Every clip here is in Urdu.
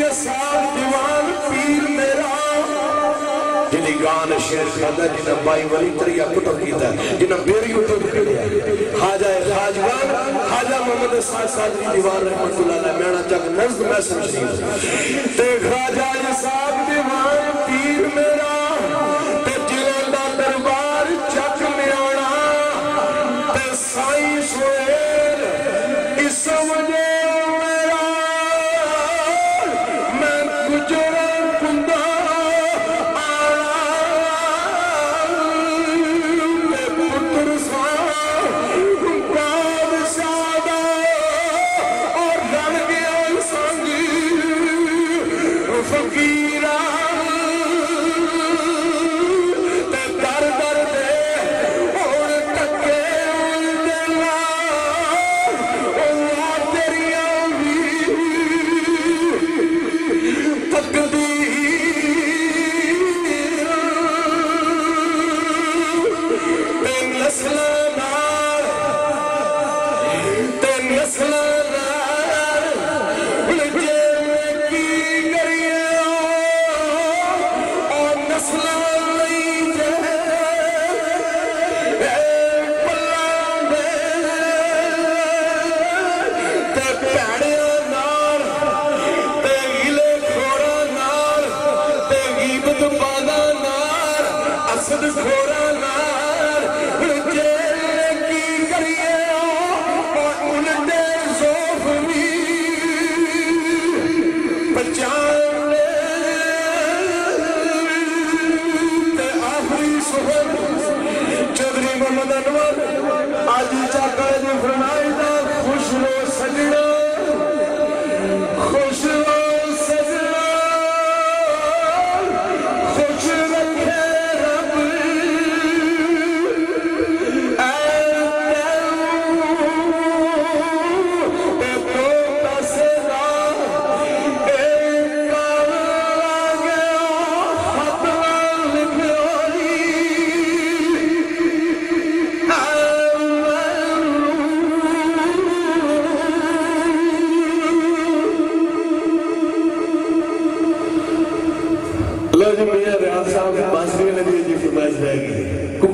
یسار دیوان پیر میرا جنہی گان شیر کھادا جنہا بائی ولی تریا کتر کیتا جنہا بیری اتر کھڑیا خواجہ خواجگان خواجہ محمد صادری دیوان رحمت اللہ علیہ میرا جگ نزد میں سمجھنی تے خواجہ یسار دیوان پیر میرا تے جنہوں دا دربار چک میانا تے سائی سویر اس وجہ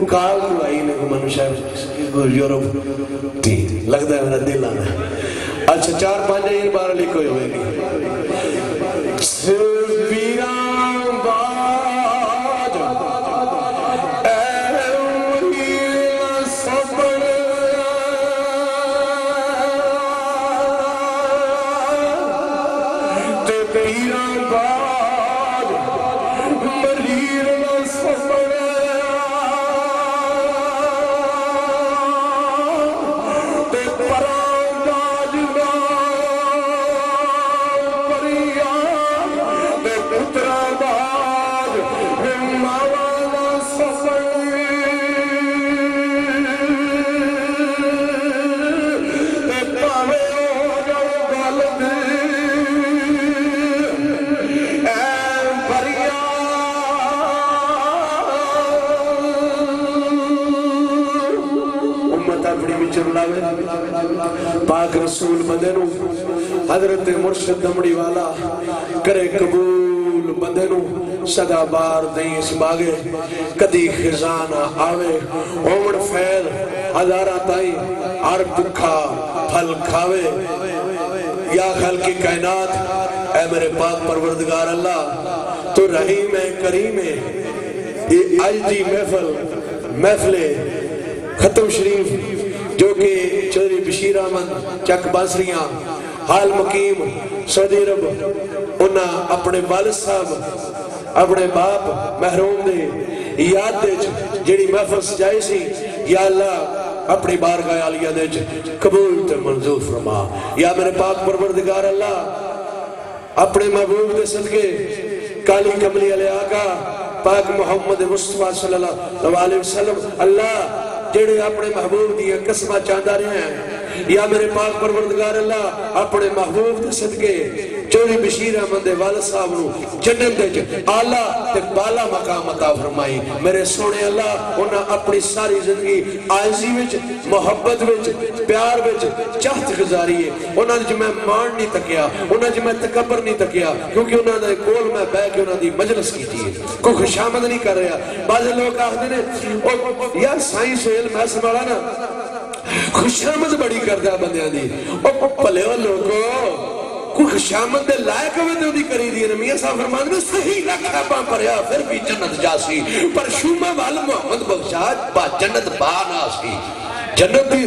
کال تو آئی نے کو منو شاید یورپ تھی لگتا ہے میرا دل آنا اچھا 4-5 یہ بار لکھو ہوئے گی سبیران باج ایوہی صبر تبیران باج مریر صبر پاک رسول بندے نو حضرت مرشد دمڑی والا کرے قبول بندے نو صدا بار دیں اس باغے کدی خزانہ آوے عمر فیل ہزارہ تائیں ہر دکھا پھل کھاوے یا خلق کائنات اے میرے پاک پروردگار اللہ تو رحیم ہے کریم ہے یہ آج دی محفل ختم شریف جو کہ چودھری بشیر احمد چک باسریاں حال مقیم سعودی عرب انہاں اپنے والد صاحب اپنے باپ محروم دے یاد دے جڑی محفل سجائی سی یا اللہ اپنی بارگاہ عالیہ دے قبول تے منظور فرما یا میرے پاک پروردگار اللہ اپنے محبوب دے صدقے کالی کملی علیہ آقا پاک محمد مصطفیٰ صلی اللہ علیہ وسلم اللہ جڑے اپنے محبوب دیا قسمہ چاندہ رہے ہیں یا میرے پاک پروردگار اللہ اپنے محبوب دے صدقے چودھری بشیر احمد والد صاحب نو جنت دے آلہ تے بالا مقام عطا فرمائی. میرے سونے اللہ انہاں اپنی ساری زندگی عاجزی وچ محبت وچ پیار وچ چاہت گزاری ہے. انہاں جو میں مان نہیں تکیا, انہاں جو میں تکبر نہیں تکیا, کیونکہ انہاں دے کول میں بیٹھ کے انہاں دی مجلس کیتی ہے, کوئی خوشامد نہیں کر رہا. بعض لوگ آخدے نے یار سائنس و علم ایسا بڑا نا خوشامد بڑی کردا بندیاں دی. او پلیو لوگو کوئی خوشامد دے لائق ہوئے تو دی کری دی. میاں صاحب فرمان میں صحیح رکھا پاں پریا پھر بھی جنت جاسی, پر شومہ وال محمد بخشاد با جنت با ناسی. جنت دی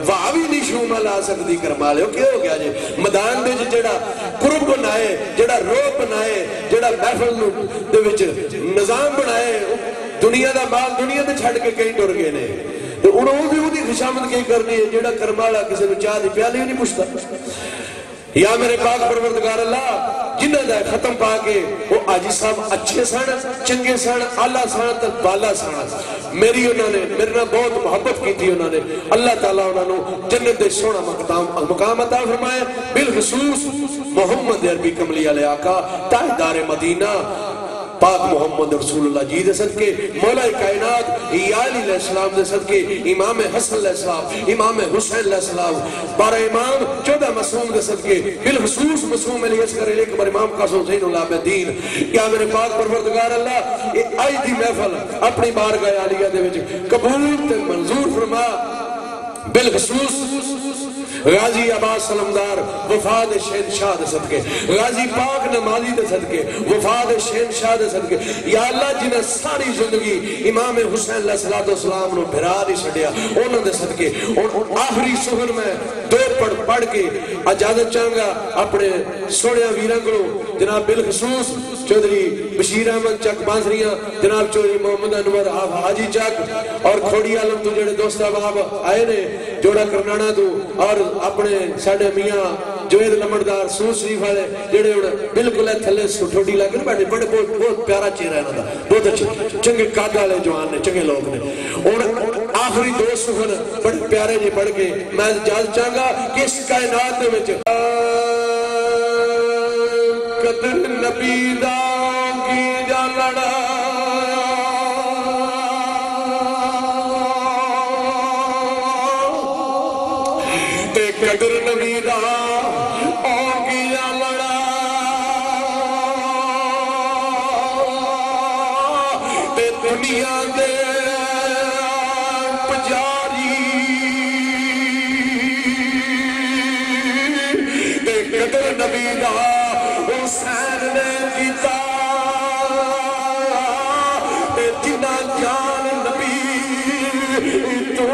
واوی نہیں شومہ لا سکتی کرما لے. کیا ہو گیا جی مدان دے جڑا قرب بنائے, جڑا روپ بنائے, جڑا محفل دے وچ نظام بنائے, دنیا دا مال دنیا دے چھڑ کے کہیں ڈر گئے نے. تو انہوں بھی وہ دی خوشامد کہیں کرنی ہے جڑا کرمالا کسی نے چاہ دی پیالی نہیں پوچھتا. یا میرے پاک پروردگار اللہ جنہ دا ختم پا کے وہ آجی صاحب اچھے سن, چنگے سن, آلہ سن تک بالا سن. میری انہوں نے میرے نہ بہت محبت کی تھی. انہوں نے اللہ تعالیٰ انہوں نے جنت دے سونا مقام عطا فرمائے. بالخصوص محمد عربی کملی علیہ آقا تاجدار مدینہ پاک محمد رسول اللہ جی دے صدقے, مولا کائنات علی علیہ السلام دے صدقے, امام حسن علیہ السلام, امام حسین علیہ السلام, بارہ امام 14 معصوم دے صدقے, بالخصوص معصوم علی اصغر علیہ اکبر امام قاسم زین العابدین. یا میرے پاک پروردگار اللہ یہ آئی دی محفل اپنی بارگاہ عالیہ دے وچ قبول تے منظور فرما. بالخصوص غازی عباس سلمدار وفاد شہنشاہ دے صدقے, غازی پاک نمازی دے صدقے, وفاد شہنشاہ دے صدقے. یا اللہ جنہیں ساری زندگی امام حسین علیہ السلام نو بھرا دی چھڑیا انہوں دے صدقے. آخری سخن میں دو پڑھ کے اجازت چاہنگا اپنے سوڑیاں ویران کو جناب بالخصوص چودھری بشیر احمد چک بانسریاں, جناب چودھری محمد انور حاجی چک اور کھوڑی عالم تو جڑے دوست احباب آئے نے جوڑا کرنانا تو, اور اپنے ساڑھے میاں جوید لمڑدار سور شریف والے جڑے بالکل ہے تھلے ٹھوٹی لگ رہے بیٹھے, بڑے بہت پیارا چہرہ ہے نا, بہت اچھے چنگے قاد والے جوان نے, چنگے لوگ نے. اور آخری دو سخن بڑے پیارے جی پڑھ کے میں اجازت چاہنگا کہ اس کائنات دے وچ قدر نبی دا کی جا لڑا قدر نبی دا آگیا لڑا تے دنیا دے پجاری تے قدر نبی دا حسین نے جیتا تے جنہ جان نبی تو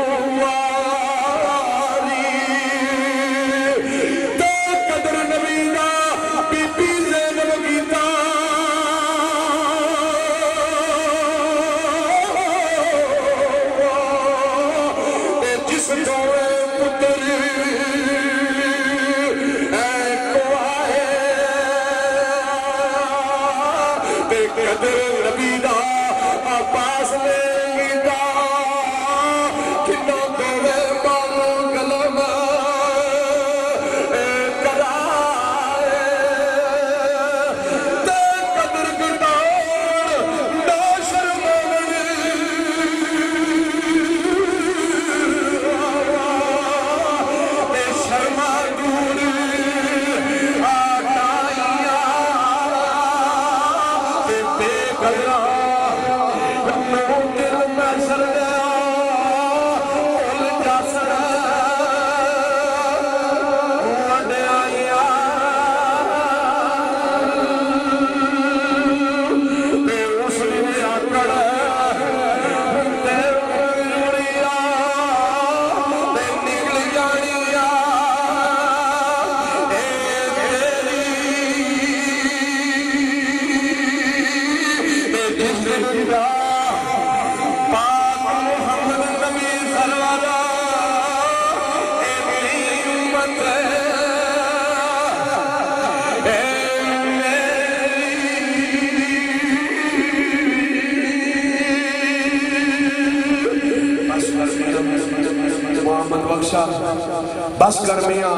بس کر میاں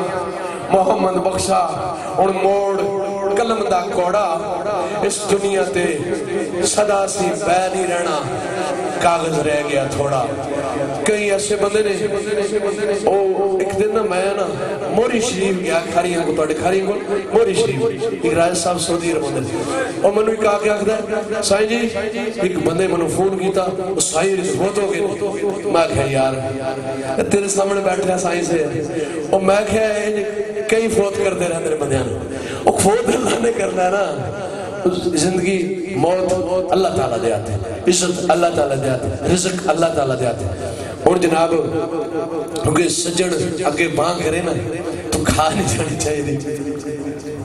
محمد بخشا اور موڑ کلم دا کوڑا اس دنیا تے صدا سی بے نہیں رہنا کاغذ رہ گیا تھوڑا کئی ایسے بندے نے ایک دن نا میں نا موری شریف گیا کھاریاں کو توڑے کھاریاں کو موری شریف ایک رائے صاحب سعودی عرب اندر اور منو کہا کیا کہتا ہے سائیں جی ایک بندے منو فون کیتا اس سائیں جی بہت ہو گئے میں کہا یار تیرے سامنے بیٹھے ہیں سائیں سے اور میں کہا کئی فوت کرتے رہتے ہیں بندیاں اور فوت اللہ نے کرنا ہے نا زندگی موت اللہ تعالیٰ دے آتے عزت اللہ تعالیٰ دے آتے رزق اللہ تعالیٰ دے آتے اور جناب کیونکہ سجڑ اگے بانگ کرے نا تو کھا نہیں جانی چاہیے دی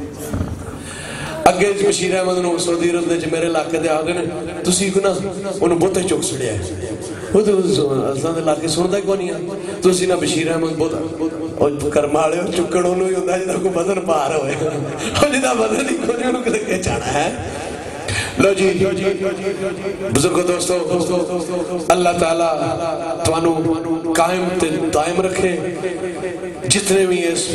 اگے بشیر احمد نو سعودی عرب دے میرے علاقے دے آگے نے تسی کو نا انہوں بہتے چوک سڑیا ہے وہ تو اسلام دے علاقے سنتا ہی کونی ہے تسی نا بشیر احمد بہت کرمالے ہو چکڑ انہوں ہی ہوتا ہے جدہ کو بدن پار ہوئے اور جدہ بدن ہی کونی انہوں کے چانا ہے لو جی بزرگو دوستو اللہ تعالیٰ توانو قائم دائم رکھے جتنے بھی اس